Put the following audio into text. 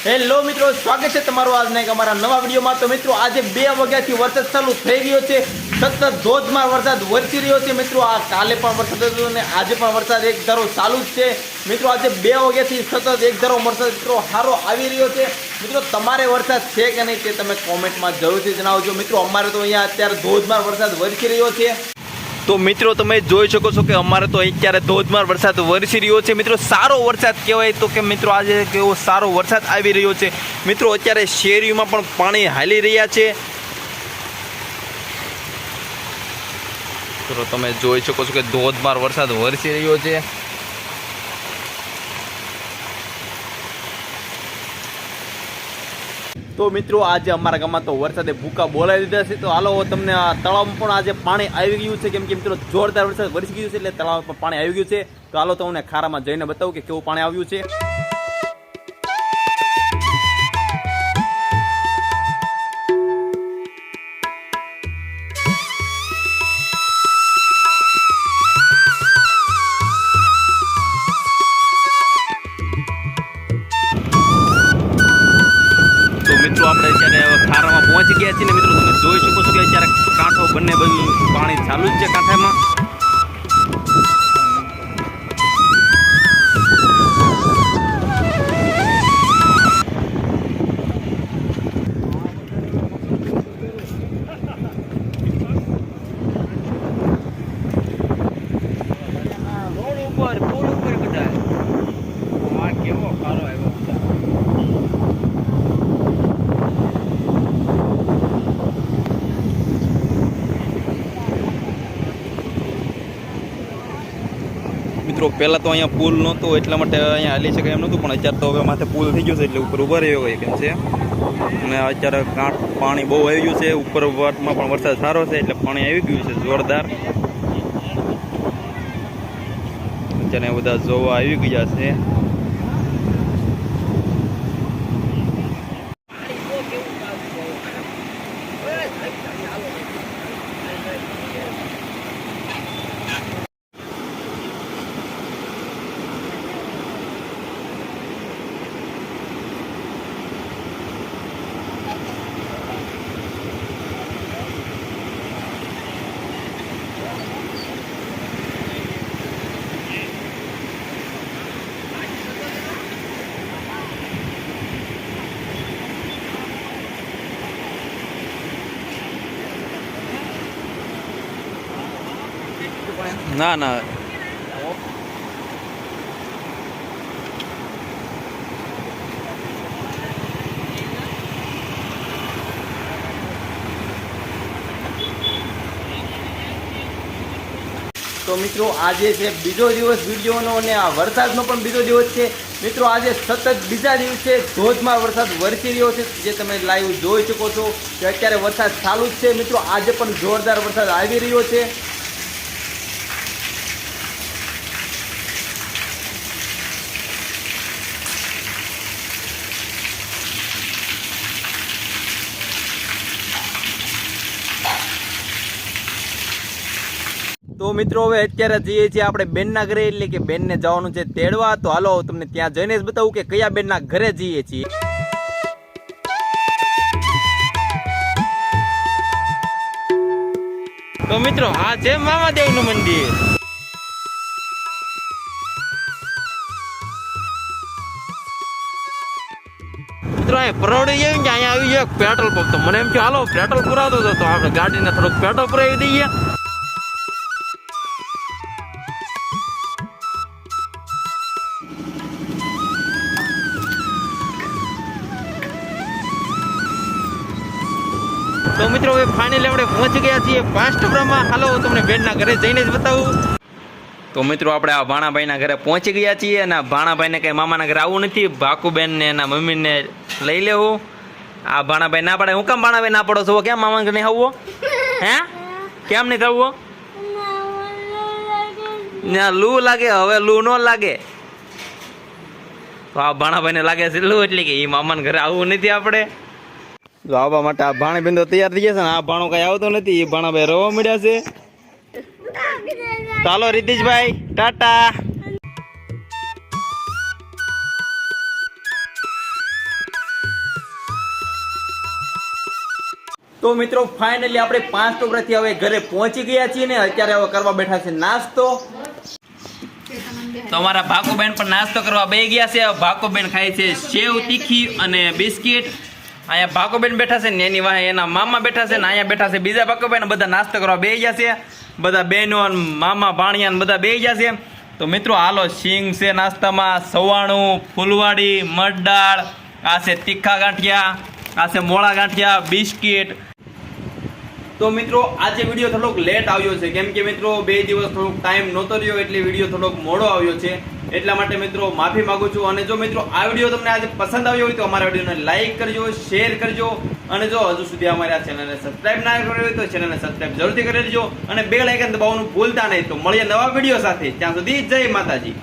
Hello મિત્રો, સ્વાગત છે તમારું આજના એક અમારા નવા વિડીયોમાં। તો મિત્રો આજે 2 વાગ્યાથી વરસાદ ચાલુ થઈ ગયો છે। સતત ધોધમાર વરસાદ વરસી રહ્યો છે મિત્રો। આ કાલે પણ વરસાદ હતો અને આજે પણ વરસાદ એક ધારો ચાલુ જ છે મિત્રો। આજે 2 વાગ્યાથી સતત એક ધારો વરસાદ મિત્રો સારો આવી રહ્યો છે મિત્રો। તમારે વરસાદ છે કે નહીં તે તમે કોમેન્ટમાં જરૂરથી જણાવજો મિત્રો। અમારે તો અહીંયા અત્યારે ધોધમાર વરસાદ વરસી રહ્યો છે। તો મિત્રો તમે જોઈ શકો છો કે અમારે તો અત્યારે ધોધમાર વરસાદ વરસી રહ્યો છે મિત્રો। સારો વરસાદ કહેવાય તો કે મિત્રો આજે કેવો સારો વરસાદ આવી રહ્યો છે મિત્રો। અત્યારે શેરીમાં પણ પાણી હાલી રહ્યા છે તો તમે જોઈ શકો છો કે ધોધમાર વરસાદ વરસી રહ્યો છે। તો મિત્રો આજે અમારા ગામમાં તો વરસાદે ભૂકા બોલાવી દીધા છે। તો હાલો તમને આ તળાવમાં પણ આજે પાણી આવી ગયું છે કેમ કે મિત્રો જોરદાર વરસાદ વરસી ગયું છે એટલે તળાવમાં પણ પાણી આવી ગયું છે। તો હાલો તમને ખારામાં જઈને બતાવું કે કેવું પાણી આવ્યું છે। મિત્રો આપણે અત્યારે ખારામાં પહોંચી ગયા છીએ ને મિત્રો તમે જોઈ શકો છો કે અત્યારે કાંઠો બંને બાજુ પાણી ચાલુ જ છે કાંઠામાં। પુલ ઉપર બધા આ કેવો ખારો આવ્યો। મિત્રો પહેલાં તો અહીંયા પુલ નહોતો એટલા માટે અહીંયા હાલી શકાય એમ નહોતું પણ અત્યારે તો હવે માથે પુલ થઈ ગયો છે એટલે ઉપર ઊભા રહ્યો હોય કેમ છે। અને અત્યારે પાણી બહુ આવી ગયું છે ઉપર વાટમાં પણ વરસાદ સારો છે એટલે પાણી આવી ગયું છે જોરદાર। અત્યારે બધા જોવા આવી ગયા છે। ના ના તો મિત્રો આજે છે બીજો દિવસ વિડીયોનો અને આ વરસાદનો પણ બીજો દિવસ છે મિત્રો। આજે સતત બીજા દિવસે ધોધમાર વરસાદ વરસી રહ્યો છે જે તમે લાઈવ જોઈ શકો છો કે અત્યારે વરસાદ ચાલુ જ છે મિત્રો। આજે પણ જોરદાર વરસાદ આવી રહ્યો છે। તો મિત્રો હવે અત્યારે જઈએ છીએ આપણે બેનના ઘરે એટલે કે બેનને જવાનું છે તેડવા। તો હાલો તમને ત્યાં જઈને જ બતાવું કે કયા બેનના ઘરે જઈએ છીએ। તો મિત્રો આ છે મામાદેવનું મંદિર। મિત્રો અહીં પરોડી જાય ને અહીંયા આવી જાય પેટ્રોલ પંપ। તો મને એમ કે હાલો પેટ્રોલ પુરાવતો હતો તો આપણે ગાડીને થોડુંક પેટ્રોલ પુરાવી દઈએ। તો મિત્રો હવે ફાઇનલી આપણે પહોંચી ગયા છીએ 5 ટપરામાં। હાલો તમને બેનના ઘરે જઈને જ બતાવું। તો મિત્રો આપણે આ ભાણાભાઈના ઘરે પહોંચી ગયા છીએ અને આ ભાણાભાઈને કંઈ મામાના ઘરે આવવું નથી, ભાકુબેનને એના મમ્મીને લઈ લેવું। આ ભાણાભાઈ ના પડે। હું કેમ ભાણાભાઈ ના પડો છો? કેમ મામાના ઘરે નહીં આવવો? હે કેમ નહીં થવું? ના લૂ લાગે, હવે લૂ ન લાગે તો આ ભાણાભાઈને લાગે છે લૂ એટલે કે એ મામાના ઘરે આવવું નથી આપણે। જો આવવા માટે આ ભાણે બેન તો તૈયાર થઈ જશે ને આ ભાણો કઈ આવતો નથી। એ ભાણાભાઈ રવા મળ્યા છે। ચાલો રીતિશભાઈ ટાટા। તો મિત્રો ફાઇનલી આપણે 5 ટોકરાથી હવે ઘરે પહોંચી ગયા છીએ ને અત્યારે હવે કરવા બેઠા છે નાસ્તો. તો અમારા ભાકુબેન પણ નાસ્તો કરવા બેસી ગયા છે. ભાકુબેન ખાય છે સેવ તીખી અને બિસ્કિટ. અહીંયા ભાકુબેન બેઠા છે ને એની વાહે એના મામા બેઠા છે ને અહીંયા બેઠા છે બીજા ભાકુબેન. બધા નાસ્તો કરવા બેસી ગયા છે. બધા બહેનો મામા ભાણિયા બધા બેસી ગયા છે. તો મિત્રો હાલો સિંગ છે નાસ્તામાં, સવાણું, ફૂલવાડી, મગદાળ, આ છે તીખા ગાંઠિયા, આ છે મોળા ગાંઠિયા, બિસ્કિટ. તો મિત્રો આજે વિડીયો થોડોક લેટ આવ્યો છે કેમ કે મિત્રો 2 દિવસ થોડોક ટાઈમ નહોતો રહ્યો એટલે વિડીયો થોડોક મોડો આવ્યો છે. એટલા માટે મિત્રો માફી માંગુ છું. અને જો મિત્રો આ વિડીયો તમને આજે પસંદ આવ્યો હોય તો અમારા વિડીયોને લાઈક કરજો, શેર કરજો અને જો હજુ સુધી અમારી આ ચેનલને સબસ્ક્રાઇબ ના કરી હોય તો ચેનલને સબસ્ક્રાઇબ જરૂરથી કરી લેજો અને બેલ આઇકન દબાવવાનું ભૂલતા નહીં. તો મળીએ નવા વિડીયો સાથે. ત્યાં સુધી જય માતાજી.